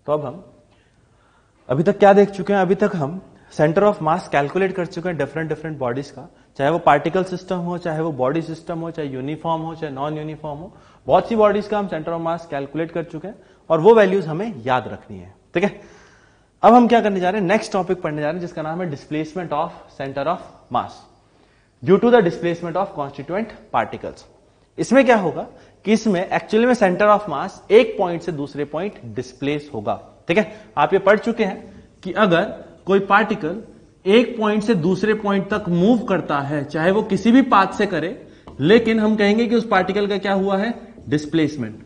तो अब हम अभी तक क्या देख चुके हैं? अभी तक हम सेंटर ऑफ मास कैलकुलेट कर चुके हैं डिफरेंट बॉडीज का, चाहे वो पार्टिकल सिस्टम हो, चाहे वो बॉडी सिस्टम हो, चाहे यूनिफॉर्म हो, चाहे नॉन यूनिफॉर्म हो। बहुत सी बॉडीज का हम सेंटर ऑफ मास कैलकुलेट कर चुके हैं और वो वैल्यूज हमें याद रखनी है। ठीक है, अब हम क्या करने जा रहे हैं? नेक्स्ट टॉपिक पढ़ने जा रहे हैं जिसका नाम है displacement of centre of mass due to the displacement of constituent particles. इसमें क्या होगा कि इसमें एक्चुअली में सेंटर ऑफ मास एक पॉइंट से दूसरे पॉइंट डिस्प्लेस होगा। ठीक है, आप ये पढ़ चुके हैं कि अगर कोई पार्टिकल एक पॉइंट से दूसरे पॉइंट तक मूव करता है, चाहे वो किसी भी पाथ से करे, लेकिन हम कहेंगे कि उस पार्टिकल का क्या हुआ है? डिस्प्लेसमेंट।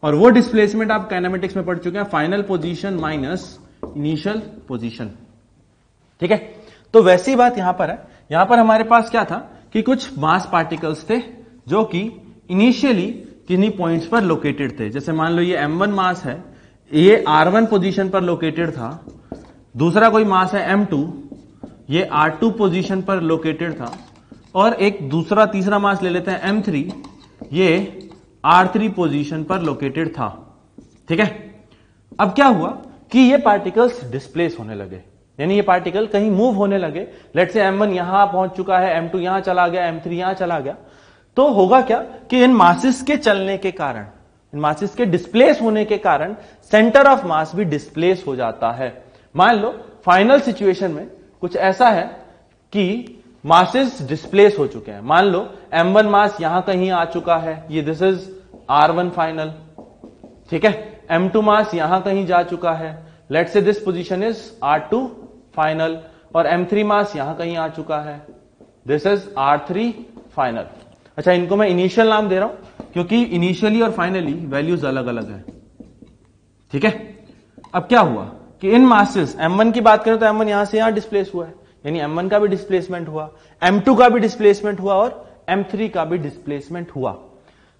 और वो डिस्प्लेसमेंट आप काइनेमेटिक्स में पढ़ चुके हैं, final position minus initial position. ठीक है, तो वैसी बात यहां पर है। यहां पर हमारे पास क्या था कि कुछ मास पार्टिकल्स थे जो कि इनिशियली किन्हीं पॉइंट्स पर लोकेटेड थे। जैसे मान लो ये m1 मास है, ये r1 पोजीशन पर लोकेटेड था। दूसरा कोई मास है m2, ये r2 पोजीशन पर लोकेटेड था। और एक दूसरा तीसरा मास ले लेते हैं m3, ये r3 पोजीशन पर लोकेटेड था। ठीक है, अब क्या हुआ कि ये पार्टिकल्स डिस्प्लेस होने लगे, यानी ये पार्टिकल कहीं मूव होने लगे। लेट्स से m1 यहां पहुंच चुका है, m2 यहां चला गया, m3 यहां चला गया। तो होगा क्या कि इन मासेस के चलने के कारण, इन मासेस के डिस्प्लेस होने के कारण सेंटर ऑफ मास भी डिस्प्लेस हो जाता है। मान लो फाइनल सिचुएशन में कुछ ऐसा है कि मासेस डिस्प्लेस हो चुके हैं। मान लो m1 मास यहां कहीं आ चुका है, ये दिस इज r1 फाइनल। ठीक है, m2 मास यहां कहीं जा चुका है, let's say this position is r2 final. और m3 मास यहां कहीं आ चुका है, दिस इज r3 फाइनल। अच्छा, इनको मैं इनिशियल नाम दे रहा हूं क्योंकि इनिशियली और फाइनली वैल्यूज अलग अलग है। ठीक है, अब क्या हुआ कि इन मासेस m1 की बात करें तो m1 यहां से यहां डिस्प्लेस हुआ है, यानी m1 का भी डिस्प्लेसमेंट हुआ, m2 का भी डिस्प्लेसमेंट हुआ और m3 का भी डिस्प्लेसमेंट हुआ।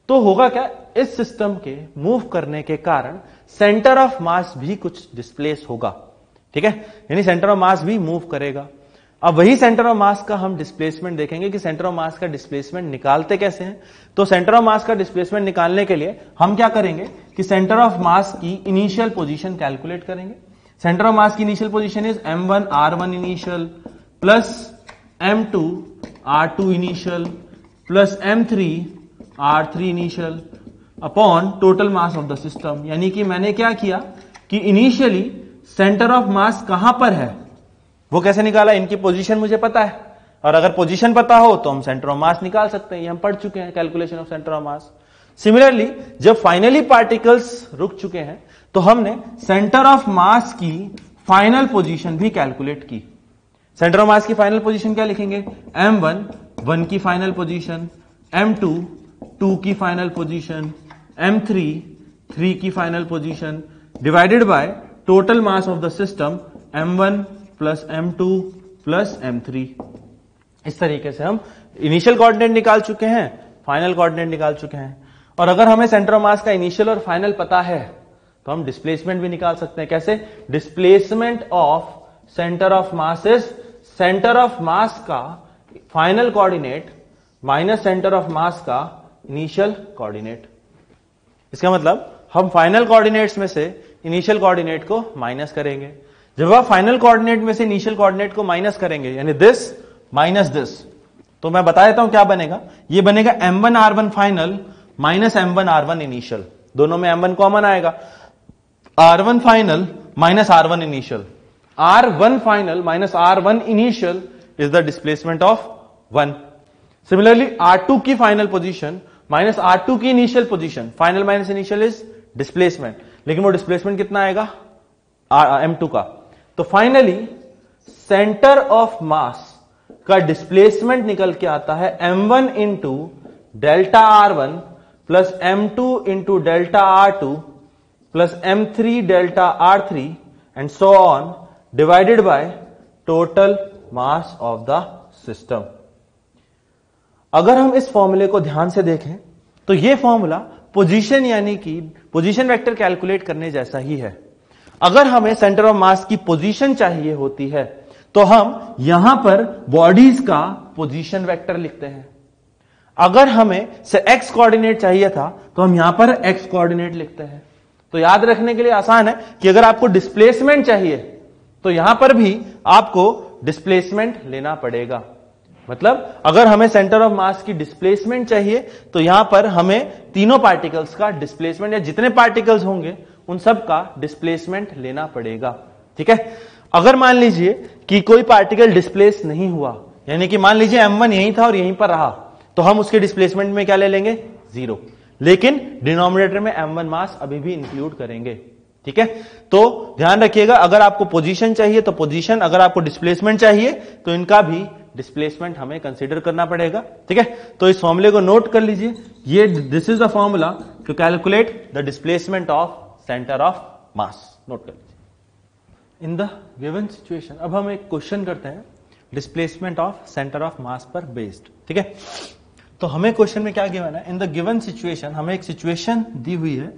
तो होगा क्या, इस सिस्टम के मूव करने के कारण सेंटर ऑफ मास भी कुछ डिस्प्लेस होगा। ठीक है, यानी सेंटर ऑफ मास भी मूव करेगा। अब वही सेंटर ऑफ मास का हम डिस्प्लेसमेंट देखेंगे कि सेंटर ऑफ मास का डिस्प्लेसमेंट निकालते कैसे हैं। तो सेंटर ऑफ मास का डिस्प्लेसमेंट निकालने के लिए हम क्या करेंगे कि सेंटर ऑफ मास की इनिशियल पोजीशन कैलकुलेट करेंगे। सेंटर ऑफ मास की initial position is m1 r1 initial plus m2 r2 initial plus m3 r3 initial upon total mass of the system. यानी कि मैंने क्या किया कि इनिशियली सेंटर ऑफ मास कहां पर है वो कैसे निकाला, इनकी पोजीशन मुझे पता है, और अगर पोजीशन पता हो तो हम सेंटर ऑफ मास निकाल सकते हैं। ये हम पढ़ चुके हैं, calculation of centre of mass. Similarly जब फाइनली पार्टिकल्स रुक चुके हैं तो हमने सेंटर ऑफ मास की फाइनल पोजीशन भी कैलकुलेट की। सेंटर ऑफ मास की फाइनल पोजीशन क्या लिखेंगे? m1 1 की फाइनल पोजीशन, m2 2 की फाइनल पोजीशन, m3 3 की final position divided by total mass of the system m1 plus m2 plus m3। इस तरीके से हम इनिशियल कोऑर्डिनेट निकाल चुके हैं, फाइनल कोऑर्डिनेट निकाल चुके हैं। और अगर हमें सेंटर ऑफ मास का इनिशियल और फाइनल पता है तो हम डिस्प्लेसमेंट भी निकाल सकते हैं। कैसे? Displacement of centre of mass is centre of mass का final coordinate minus centre of mass का इनिशियल कोऑर्डिनेट। इसका मतलब हम फाइनल कोऑर्डिनेट्स में से इनिशियल कोऑर्डिनेट को माइनस करेंगे। जब आप फाइनल कोऑर्डिनेट में से इनिशियल कोऑर्डिनेट को माइनस करेंगे, यानी दिस माइनस दिस, तो मैं बता देता हूं क्या बनेगा। ये बनेगा m1 r1 final minus m1 r1 initial. दोनों में m1 कॉमन आएगा, r1 final minus r1 initial. r1 final minus r1 initial is the displacement of 1। Similarly r2 की फाइनल पोजीशन माइनस r2 की initial position, final minus initial is displacement, लेकिन वो displacement कितना आएगा? m2 का। तो finally centre of mass का displacement निकल के आता है m1 into delta r1 plus m2 into delta r2 plus m3 delta r3 and so on divided by total mass of the system. अगर हम इस फॉर्मूले को ध्यान से देखें तो यह फॉर्मूला पोजीशन यानी कि पोजीशन वेक्टर कैलकुलेट करने जैसा ही है। अगर हमें सेंटर ऑफ मास की पोजीशन चाहिए होती है तो हम यहां पर बॉडीज का पोजीशन वेक्टर लिखते हैं। अगर हमें एक्स कोऑर्डिनेट चाहिए था तो हम यहां पर एक्स कोऑर्डिनेट लिखते हैं। तो याद रखने के लिए आसान है कि अगर आपको डिस्प्लेसमेंट चाहिए तो यहां पर भी आपको डिस्प्लेसमेंट लेना पड़ेगा। मतलब अगर हमें सेंटर ऑफ मास की डिस्प्लेसमेंट चाहिए तो यहां पर हमें तीनों पार्टिकल्स का डिस्प्लेसमेंट या जितने पार्टिकल्स होंगे उन सब का डिस्प्लेसमेंट लेना पड़ेगा। ठीक है, अगर मान लीजिए कि कोई पार्टिकल डिस्प्लेस नहीं हुआ, यानी कि मान लीजिए m1 यहीं था और यहीं पर रहा, तो हम उसके डिस्प्लेसमेंट में क्या ले लेंगे? 0। लेकिन डिनोमिनेटर में m1 मास अभी भी इंक्लूड करेंगे। ठीक है, तो ध्यान रखिएगा, अगर आपको पोजीशन चाहिए तो पोजीशन, अगर आपको डिस्प्लेसमेंट चाहिए तो इनका भी डिस्प्लेसमेंट हमें कंसीडर करना पड़ेगा। ठीक है, तो इस फॉर्मूले को नोट कर लीजिए, ये this is the formula to calculate the displacement of centre of mass. Note कर लीजिए इन द गिवन सिचुएशन। अब हम एक क्वेश्चन करते हैं displacement of centre of mass पर बेस्ड। ठीक है, तो हमें क्वेश्चन में क्या गिवन है? इन द गिवन सिचुएशन, हमें एक सिचुएशन दी हुई है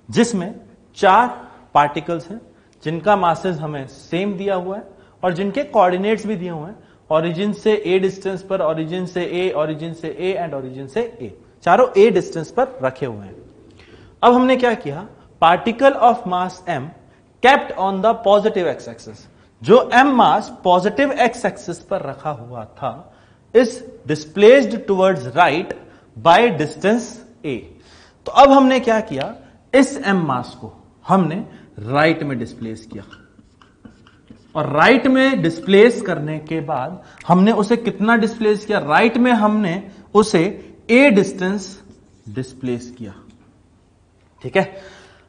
जिसमें 4 पार्टिकल्स हैं जिनका मासेस हमें सेम दिया हुआ है और जिनके कोऑर्डिनेट्स भी दिए हुए हैं, ओरिजिन से a डिस्टेंस पर, ओरिजिन से a, ओरिजिन से a एंड ओरिजिन से a, चारों a डिस्टेंस पर रखे हुए हैं। अब हमने क्या किया? Particle of mass m kept on the positive x axis, जो m मास पॉजिटिव एक्स एक्सिस पर रखा हुआ था, is displaced towards right by distance a। तो अब हमने क्या किया? इस m मास को हमने राइट में डिस्प्लेस किया और राइट में डिस्प्लेस करने के बाद हमने उसे कितना डिस्प्लेस किया? राइट में हमने उसे a डिस्टेंस डिस्प्लेस किया। ठीक है,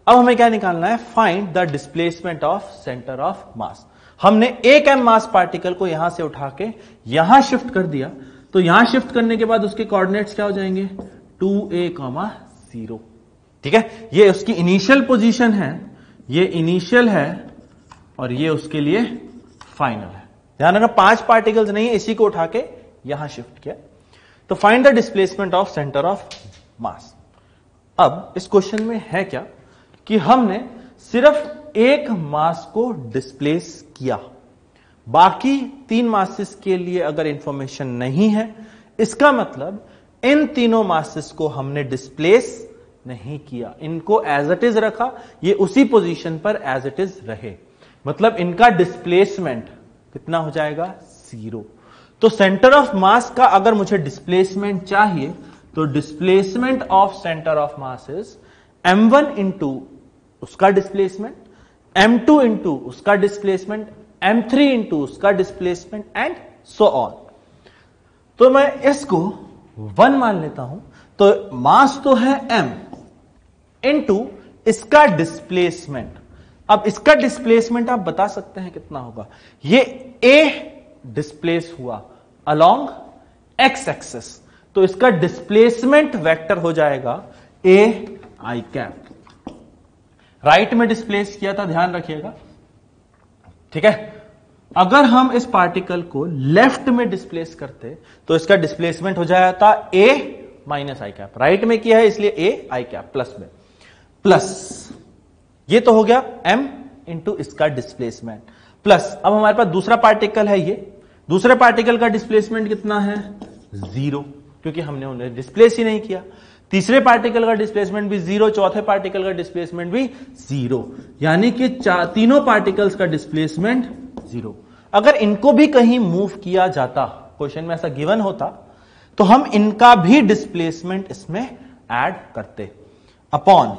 अब हमें क्या निकालना है? Find the displacement of centre of मास। हमने एक m मास पार्टिकल को यहां से उठा के यहां शिफ्ट कर दिया, तो यहां शिफ्ट करने के बाद उसके कोऑर्डिनेट्स क्या हो जाएंगे? 2a, 0। ठीक है, ये उसकी इनिशियल पोजीशन है, ये इनिशियल है और ये उसके लिए फाइनल है। ध्यान रखना 5 पार्टिकल्स नहीं है, इसी को उठा के यहां शिफ्ट किया। तो find the displacement of centre of mass. अब इस क्वेश्चन में है क्या कि हमने सिर्फ एक मास को डिस्प्लेस किया, बाकी 3 मासेस के लिए अगर इंफॉर्मेशन नहीं है, इसका मतलब इन तीनों मासेस को हमने डिस्प्लेस नहीं किया, इनको एज इट इज रखा, ये उसी पोजीशन पर एज इट इज रहे, मतलब इनका डिस्प्लेसमेंट कितना हो जाएगा? 0। तो सेंटर ऑफ मास का अगर मुझे डिस्प्लेसमेंट चाहिए तो displacement of centre of mass is m1 into उसका डिस्प्लेसमेंट, m2 इंटू उसका डिस्प्लेसमेंट, m3 इंटू उसका डिस्प्लेसमेंट एंड सो ऑन। तो मैं इसको 1 मान लेता हूं, तो मास तो है m इंटू इसका डिस्प्लेसमेंट। अब इसका डिस्प्लेसमेंट आप बता सकते हैं कितना होगा? ये a डिस्प्लेस हुआ अलोंग x एक्सिस, तो इसका डिस्प्लेसमेंट वेक्टर हो जाएगा a i कैप। राइट में डिस्प्लेस किया था, ध्यान रखिएगा। ठीक है, अगर हम इस पार्टिकल को लेफ्ट में डिस्प्लेस करते तो इसका डिस्प्लेसमेंट हो जाता a minus I cap. Right में किया है इसलिए a i कैप प्लस में, प्लस ये तो हो गया m इंटू इसका डिस्प्लेसमेंट, प्लस अब हमारे पास दूसरा पार्टिकल है, ये दूसरे पार्टिकल का डिस्प्लेसमेंट कितना है? 0, क्योंकि हमने उन्हें डिस्प्लेस ही नहीं किया। तीसरे पार्टिकल का डिस्प्लेसमेंट भी 0, चौथे पार्टिकल का डिस्प्लेसमेंट भी 0, यानी कि तीनों पार्टिकल्स का डिस्प्लेसमेंट 0। अगर इनको भी कहीं मूव किया जाता, क्वेश्चन में ऐसा गिवन होता, तो हम इनका भी डिस्प्लेसमेंट इसमें ऐड करते upon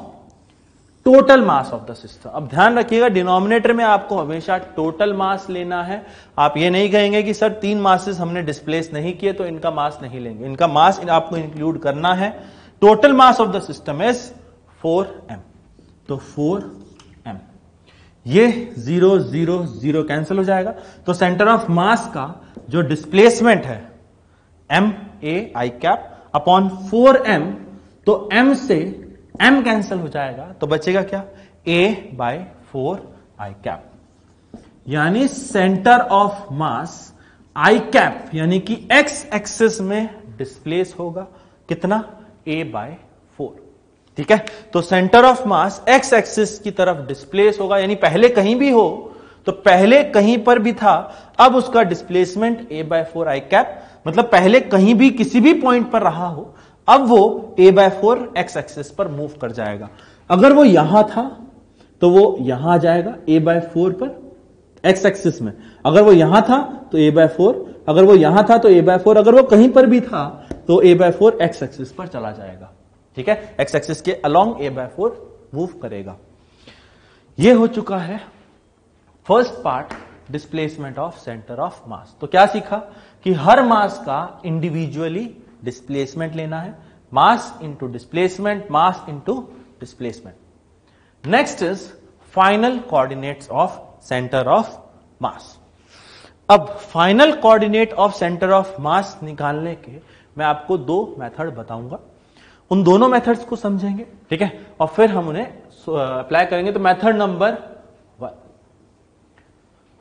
total mass of the system. अब ध्यान रखिएगा, डिनोमिनेटर में आपको हमेशा टोटल मास लेना है। आप ये नहीं कहेंगे कि सर 3 मासेस हमने डिस्प्लेस नहीं किए तो इनका मास नहीं लेंगे, इनका मास आपको इंक्लूड करना है। Total mass of the system is 4m, तो 4m, ये 0 0 0 कैंसिल हो जाएगा। तो सेंटर ऑफ मास का जो डिस्प्लेसमेंट है m a i cap upon 4m, तो m से m कैंसिल हो जाएगा, तो बचेगा क्या? a बाय 4 i कैप, यानी centre of mass i cap यानी कि x एक्सिस में डिस्प्लेस होगा कितना? a by 4। ठीक है, तो centre of mass x axis की तरफ डिस्प्लेस होगा, यानी पहले कहीं भी हो तो पहले कहीं पर भी था, अब उसका displacement a by 4 i cap, मतलब पहले कहीं भी किसी भी पॉइंट पर रहा हो, अब वो a बाय 4 x एक्सिस पर मूव कर जाएगा। अगर वो यहां था तो वो यहां आ जाएगा a/4 पर x एक्सिस में, अगर वो यहां था तो a/4, अगर वो यहां था तो a/4, अगर वो कहीं पर भी था तो a/4 x एक्सिस पर चला जाएगा। ठीक है, x एक्सिस के अलोंग a/4 मूव करेगा। ये हो चुका है first part, displacement of centre of मास। तो क्या सीखा कि हर मास का इंडिविजुअली डिस्प्लेसमेंट लेना है, mass into displacement, mass into displacement. Next is final coordinates of centre of mass. अब final coordinate of centre of mass निकालने के मैं आपको दो मेथड बताऊंगा, उन दोनों मेथड्स को समझेंगे। ठीक है, और फिर हम उन्हें अप्लाई करेंगे। तो मेथड नंबर 1,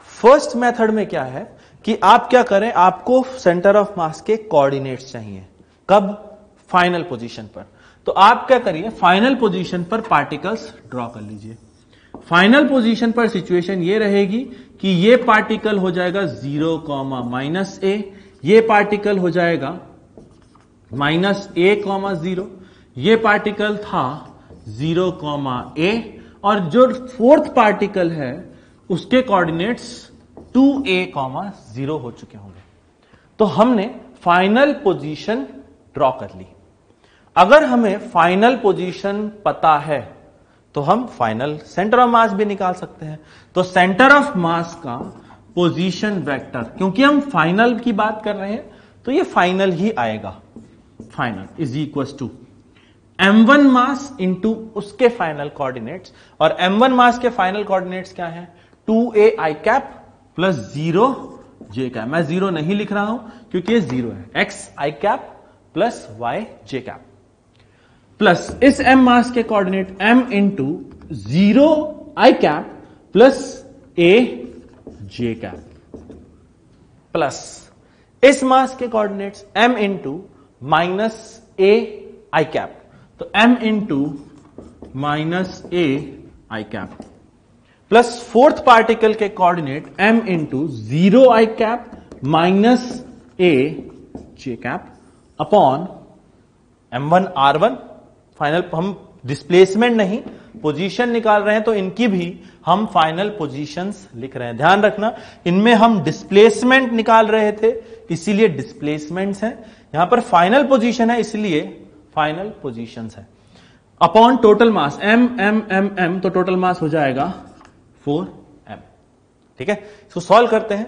फर्स्ट मेथड में क्या है कि आप क्या करें, आपको सेंटर ऑफ मास के कोऑर्डिनेट्स चाहिए। कब? फाइनल पोजीशन पर। तो आप क्या करिए, फाइनल पोजीशन पर पार्टिकल्स ड्रॉ कर लीजिए। फाइनल पोजीशन पर सिचुएशन ये रहेगी कि ये पार्टिकल हो जाएगा 0, -a, ये पार्टिकल हो जाएगा -a, 0, ये पार्टिकल था 0, a, और जो फोर्थ पार्टिकल है उसके कोऑर्डिनेट्स 2a, 0 हो चुके होंगे। तो हमने फाइनल पोजीशन ड्रॉ कर ली। अगर हमें फाइनल पोजीशन पता है तो हम फाइनल सेंटर ऑफ मास भी निकाल सकते हैं। तो सेंटर ऑफ मास का पोजीशन वेक्टर, क्योंकि हम फाइनल की बात कर रहे हैं तो ये फाइनल ही आएगा। Final is equal to m1 mass into उसके फाइनल कोऑर्डिनेट्स, और m1 मास के फाइनल कोऑर्डिनेट्स क्या है? 2a i cap plus 0 j cap. मैं 0 नहीं लिख रहा हूं क्योंकि ये 0 है। x i cap plus y j cap plus इस m मास के coordinate m into 0 i cap plus a j cap plus इस मास के coordinates m into minus a i cap, तो m into minus a i cap plus fourth particle के coordinate m into 0 i cap minus a j cap upon m1 r1। Final हम displacement नहीं position निकाल रहे हैं तो इनकी भी हम फाइनल पोजीशंस लिख रहे हैं। ध्यान रखना, इनमें हम डिस्प्लेसमेंट निकाल रहे थे इसीलिए डिस्प्लेसमेंट्स हैं, यहां पर फाइनल पोजीशन है इसलिए फाइनल पोजीशंस है। अपॉन टोटल मास m m m m, तो टोटल मास हो जाएगा 4m। ठीक है, इसको सॉल्व करते हैं।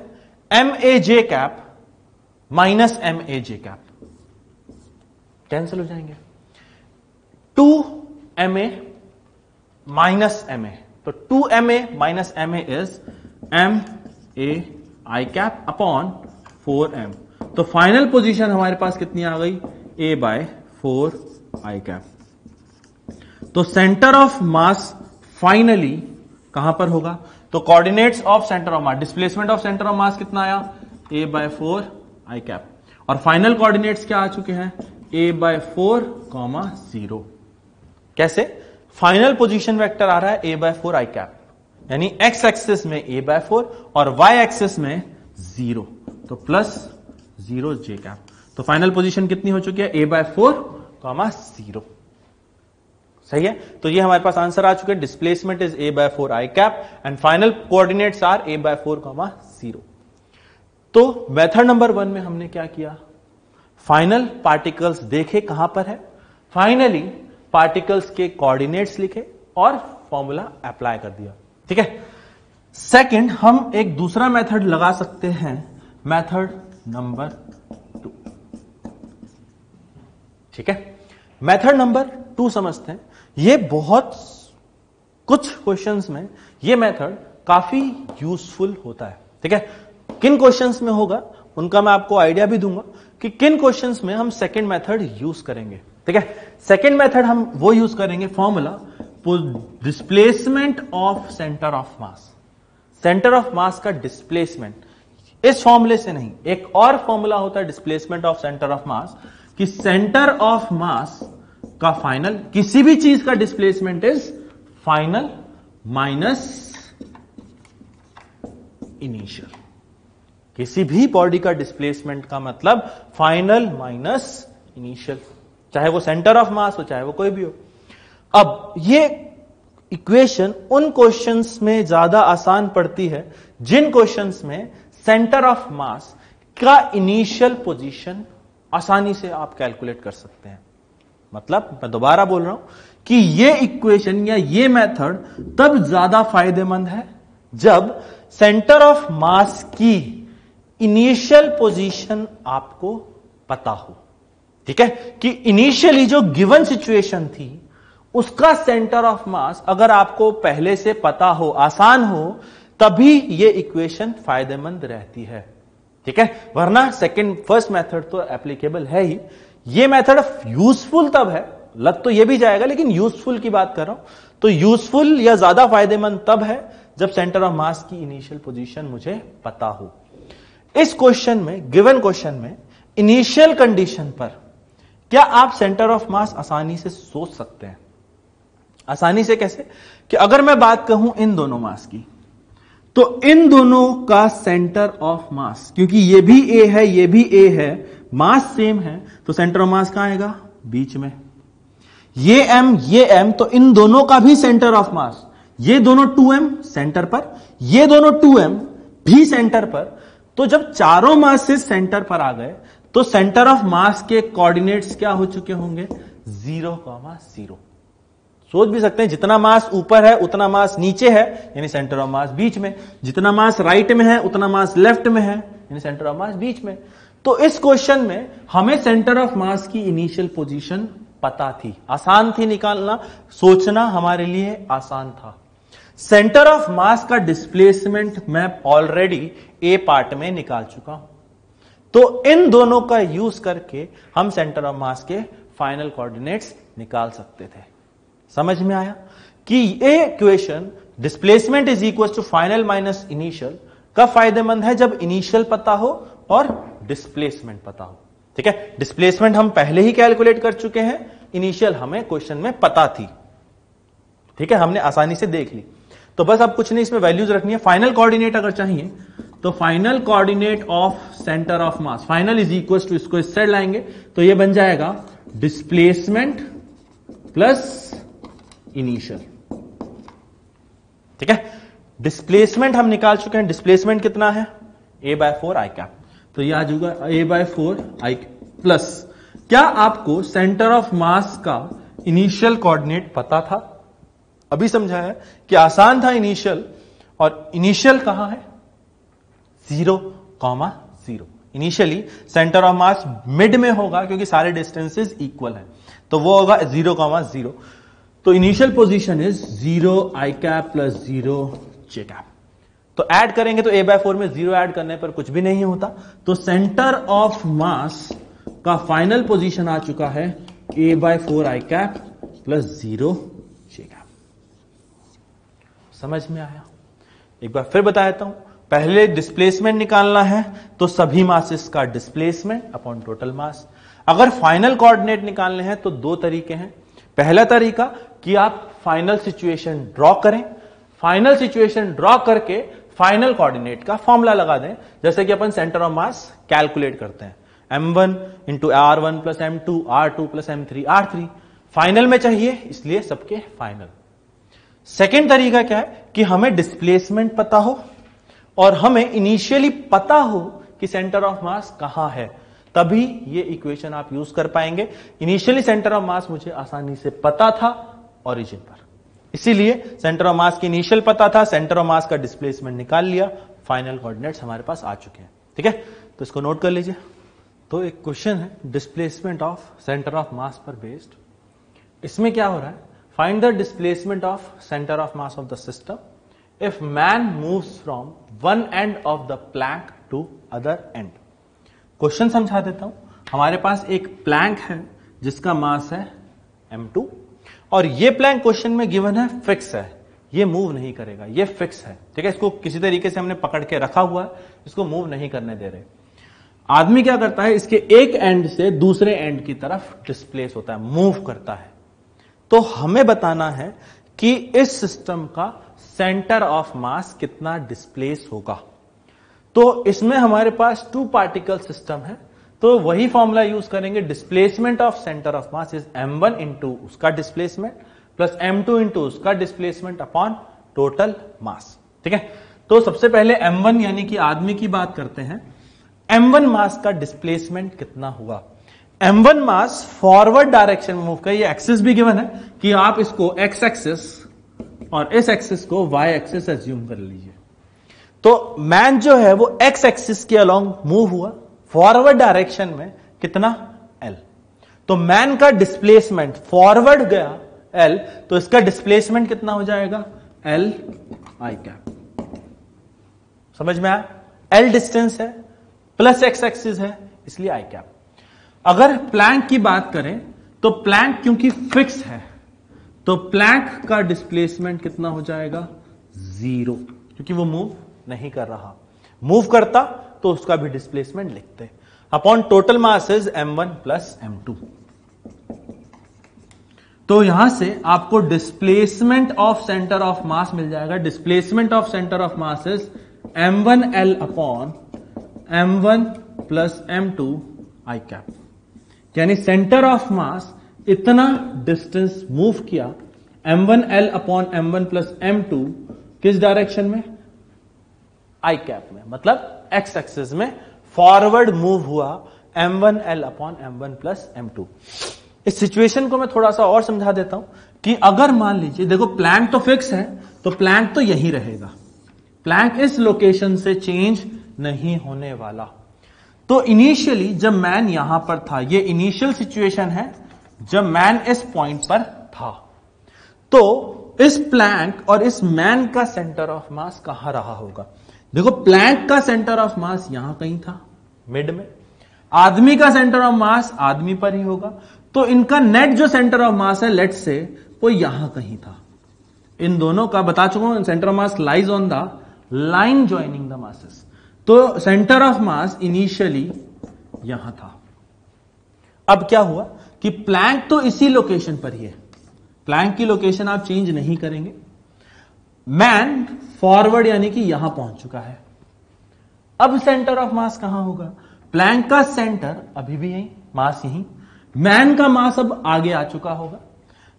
m a j cap minus m a j cap cancel हो जाएंगे। 2ma माइनस ma, तो 2ma minus ma is ma i cap upon 4m। तो फाइनल पोजीशन हमारे पास कितनी आ गई? a/4 i cap. तो सेंटर ऑफ मास फाइनली कहां पर होगा? तो coordinates of centre of mass, displacement of centre of मास कितना आया? a/4 i कैप, और फाइनल कोऑर्डिनेट्स क्या आ चुके हैं? a/4, 0। कैसे? फाइनल पोजीशन वेक्टर आ रहा है a/4 i कैप, यानी x एक्सिस में a/4 और y एक्सिस में 0, तो प्लस 0 j कैप। तो फाइनल पोजीशन कितनी हो चुकी है? a/4, 0। सही है, तो ये हमारे पास आंसर आ चुके हैं। Displacement is a/4 i cap and final coordinates are a/4, 0। तो मेथड नंबर 1 में हमने क्या किया? फाइनल पार्टिकल्स देखे कहां पर है, फाइनली पार्टिकल्स के कोऑर्डिनेट्स लिखे और फॉर्मूला अप्लाई कर दिया। ठीक है, सेकंड हम एक दूसरा मेथड लगा सकते हैं, मेथड नंबर 2। ठीक है, मेथड नंबर 2 समझते हैं। ये बहुत कुछ क्वेश्चंस में ये मेथड काफी यूजफुल होता है। ठीक है, किन क्वेश्चंस में होगा उनका मैं आपको आइडिया भी दूंगा कि किन क्वेश्चंस में हम सेकंड मेथड यूज करेंगे। ठीक है, सेकंड मेथड हम वो यूज करेंगे, formula displacement of centre of mass. Centre of mass का डिस्प्लेसमेंट इस फॉर्मूले से नहीं, एक और फॉर्मूला होता है डिस्प्लेसमेंट ऑफ सेंटर ऑफ मास, कि सेंटर ऑफ मास का फाइनल, किसी भी चीज का displacement is final minus initial. किसी भी बॉडी का डिस्प्लेसमेंट का मतलब फाइनल माइनस इनिशियल, चाहे वो सेंटर ऑफ मास हो चाहे वो कोई भी हो। अब ये इक्वेशन उन क्वेश्चंस में ज्यादा आसान पड़ती है जिन क्वेश्चंस में सेंटर ऑफ मास का इनिशियल पोजीशन आसानी से आप कैलकुलेट कर सकते हैं। मतलब मैं दोबारा बोल रहा हूं कि ये इक्वेशन या ये मेथड तब ज्यादा फायदेमंद है जब सेंटर ऑफ मास की इनिशियल पोजीशन आपको पता हो। ठीक है, कि इनिशियली जो गिवन सिचुएशन थी उसका सेंटर ऑफ मास अगर आपको पहले से पता हो, आसान हो, तभी ये इक्वेशन फायदेमंद रहती है। ठीक है, वरना फर्स्ट मेथड तो एप्लीकेबल है ही। ये मेथड यूजफुल तब है, लग तो ये भी जाएगा लेकिन यूजफुल की बात कर रहा हूं, तो यूजफुल या ज्यादा फायदेमंद तब है जब सेंटर ऑफ मास की इनिशियल पोजीशन मुझे पता हो। इस क्वेश्चन में, गिवन क्वेश्चन में इनिशियल कंडीशन पर क्या आप सेंटर ऑफ मास आसानी से सोच सकते हैं? आसानी से कैसे? कि अगर मैं बात कहूं इन दोनों मास की, तो इन दोनों का सेंटर ऑफ मास, क्योंकि ये भी ए है ये भी ए है, मास सेम है, तो सेंटर ऑफ मास कहां आएगा? बीच में। ये एम, तो इन दोनों का भी सेंटर ऑफ मास, ये दोनों 2m सेंटर पर, ये दोनों 2m भी सेंटर पर। तो जब चारों मासेस सेंटर पर आ गए तो सेंटर ऑफ मास के कोऑर्डिनेट्स क्या हो चुके होंगे? 0,0। सोच भी सकते हैं जितना मास ऊपर है उतना मास नीचे है, यानी सेंटर ऑफ मास बीच में। जितना मास राइट में है उतना मास लेफ्ट में है, यानी सेंटर ऑफ मास बीच में। तो इस क्वेश्चन में हमें सेंटर ऑफ मास की इनिशियल पोजीशन पता थी, आसान थी निकालना, सोचना हमारे लिए आसान था। सेंटर ऑफ मास का डिस्प्लेसमेंट मैं ऑलरेडी ए पार्ट में निकाल चुका हूं, तो इन दोनों का यूज करके हम सेंटर ऑफ मास के फाइनल कोऑर्डिनेट्स निकाल सकते थे। समझ में आया कि ये equation displacement is equal to final minus initial का फायदेमंद है जब इनिशियल पता हो और डिस्प्लेसमेंट पता हो। ठीक है, डिस्प्लेसमेंट हम पहले ही कैलकुलेट कर चुके हैं, इनिशियल हमें क्वेश्चन में पता थी। ठीक है, हमने आसानी से देख ली। तो बस अब कुछ नहीं, इसमें वैल्यूज रखनी है। फाइनल कोऑर्डिनेट अगर चाहिए तो final coordinate of centre of mass, final is equal to, इसको इस साइड लाएंगे तो ये बन जाएगा डिस्प्लेसमेंट प्लस इनिशियल। ठीक है, डिस्प्लेसमेंट हम निकाल चुके हैं, डिस्प्लेसमेंट कितना है? a/4 i कैप, तो यह आ जाएगा a/4 i प्लस, क्या आपको सेंटर ऑफ मास का इनिशियल कोऑर्डिनेट पता था? अभी समझा है कि आसान था इनिशियल, और इनिशियल कहां है? 0,0। Initially centre of mass mid में होगा क्योंकि सारे डिस्टेंसेस इक्वल है, तो वो होगा 0,0। तो initial position is 0 i cap plus 0 j cap. तो ऐड करेंगे तो a/4 में 0 ऐड करने पर कुछ भी नहीं होता, तो सेंटर ऑफ मास का फाइनल पोजीशन आ चुका है a/4 i cap plus 0 j cap. समझ में आया? एक बार फिर बता देता हूं, पहले डिस्प्लेसमेंट निकालना है तो सभी मासेस का डिस्प्लेसमेंट अपॉन टोटल मास। अगर फाइनल कोऑर्डिनेट निकालने हैं तो दो तरीके हैं। पहला तरीका कि आप फाइनल सिचुएशन ड्रॉ करें, फाइनल सिचुएशन ड्रॉ करके फाइनल कोऑर्डिनेट का फॉर्मूला लगा दें, जैसे कि अपन सेंटर ऑफ मास कैलकुलेट करते हैं, m1 into r1 plus m2 r2 plus m3 r3। Final में चाहिए इसलिए सबके फाइनल। सेकेंड तरीका क्या है कि हमें डिस्प्लेसमेंट पता हो और हमें इनिशियली पता हो कि सेंटर ऑफ मास कहां है, तभी ये इक्वेशन आप यूज कर पाएंगे। इनिशियली सेंटर ऑफ मास मुझे आसानी से पता था ओरिजिन पर, इसीलिए सेंटर ऑफ मास की इनिशियल पता था, सेंटर ऑफ मास का डिस्प्लेसमेंट निकाल लिया, फाइनल कोऑर्डिनेट्स हमारे पास आ चुके हैं। ठीक है, तो इसको नोट कर लीजिए। तो एक क्वेश्चन है displacement of centre of mass पर बेस्ड। इसमें क्या हो रहा है? Find the displacement of centre of mass of the system if man moves from one end of the plank to other end. Question समझा देता हूं। हमारे पास एक प्लैंक है जिसका मास है m2, और ये प्लैंक क्वेश्चन में गिवन है फिक्स है, ये मूव नहीं करेगा, ये फिक्स है। ठीक है, इसको किसी तरीके से हमने पकड़ के रखा हुआ है, इसको मूव नहीं करने दे रहे। आदमी क्या करता है? इसके एक एंड से दूसरे एंड की तरफ डिस्प्लेस होता है, मूव करता है। तो हमें बताना है कि इस सिस्टम का सेंटर ऑफ मास कितना डिस्प्लेस होगा। तो इसमें हमारे पास 2 पार्टिकल सिस्टम है, तो वही फॉर्मूला यूज करेंगे। Displacement of centre of mass is m1 into उसका डिस्प्लेसमेंट प्लस m2 इंटू उसका डिस्प्लेसमेंट अपॉन टोटल मास। ठीक है, तो सबसे पहले m1 यानी कि आदमी की बात करते हैं। m1 मास का डिस्प्लेसमेंट कितना हुआ? m1 मास फॉरवर्ड डायरेक्शन में मूव कर, ये एक्सिस भी गिवन है कि आप इसको x एक्सिस और इस एक्सिस को y एक्सिस एज्यूम कर लीजिए। तो मैन जो है वो x एक्सिस के अलोंग मूव हुआ फॉरवर्ड डायरेक्शन में, कितना? l। तो मैन का डिस्प्लेसमेंट फॉरवर्ड गया l, तो इसका डिस्प्लेसमेंट कितना हो जाएगा? l i cap. समझ में आया? l डिस्टेंस है प्लस x एक्सिस है, इसलिए i कैप। अगर प्लैंक की बात करें तो प्लैंक क्योंकि फिक्स है तो प्लैंक का डिस्प्लेसमेंट कितना हो जाएगा? 0, क्योंकि वो मूव नहीं कर रहा। मूव करता तो उसका भी डिस्प्लेसमेंट लिखते। Upon total mass is m1 plus m2। तो यहां से आपको displacement of centre of mass मिल जाएगा। Displacement of centre of mass is m1l upon m1 plus m2 i cap. यानी सेंटर ऑफ मास इतना डिस्टेंस मूव किया m1l upon m1 plus m2 किस डायरेक्शन में? i कैप में, मतलब x axis में फॉरवर्ड मूव हुआ m1l upon m1 plus m2। इस सिचुएशन को मैं थोड़ा सा और समझा देता हूं कि अगर मान लीजिए, देखो प्लैंक तो फिक्स है तो प्लैंक तो यही रहेगा, प्लैंक इस लोकेशन से चेंज नहीं होने वाला। तो इनिशियली जब मैन यहां पर था, ये इनिशियल सिचुएशन है जब मैन इस पॉइंट पर था, तो इस प्लैंक और इस मैन का सेंटर ऑफ मास कहां रहा होगा? देखो प्लैंक का सेंटर ऑफ मास यहां कहीं था मिड में, आदमी का सेंटर ऑफ मास आदमी पर ही होगा, तो इनका नेट जो सेंटर ऑफ मास है लेट से वो यहां कहीं था। इन दोनों का बता चुका हूं, centre of mass lies on the line joining the masses. तो सेंटर ऑफ मास इनिशियली यहां था। अब क्या हुआ कि प्लैंक तो इसी लोकेशन पर ही है, प्लैंक की लोकेशन आप चेंज नहीं करेंगे। मैन फॉरवर्ड यानी कि यहां पहुंच चुका है। अब सेंटर ऑफ मास कहां होगा? प्लैंक का सेंटर अभी भी यहीं, मास यहीं, मैन का मास अब आगे आ चुका होगा,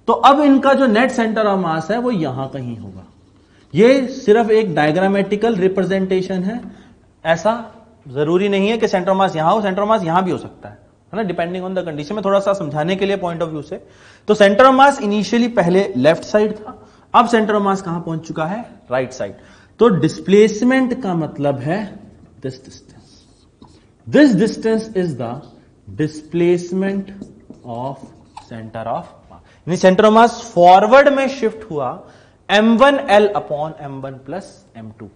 तो अब इनका जो नेट सेंटर ऑफ मास है वो यहां कहीं होगा। ये सिर्फ एक डायग्रामेटिकल रिप्रेजेंटेशन है, ऐसा जरूरी नहीं है कि सेंटर ऑफ मास यहां हो, सेंटर ऑफ मास यहां भी हो सकता है ना, डिपेंडिंग ऑन द कंडीशन। में थोड़ा सा समझाने के लिए पॉइंट ऑफ व्यू से, तो सेंटर ऑफ मास इनिशियली पहले लेफ्ट साइड था, अब सेंटर ऑफ मास कहां पहुंच चुका है? Right side. तो डिस्प्लेसमेंट का मतलब है this distance. This distance is the displacement of centre of मास। यानी सेंटर ऑफ मास फॉरवर्ड में शिफ्ट हुआ m1l upon m1 plus m2,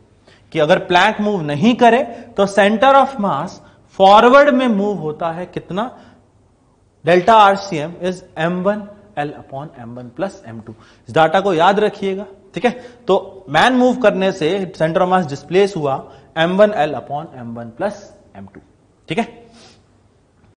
कि अगर प्लैंक मूव नहीं करे तो सेंटर ऑफ मास फॉरवर्ड में मूव होता है कितना? Delta RCM is m1l upon m1 plus m2। इस डाटा को याद रखिएगा, ठीक है। तो मैन मूव करने से सेंटर ऑफ मास डिस्प्लेस हुआ m1l upon m1 plus m2, ठीक है।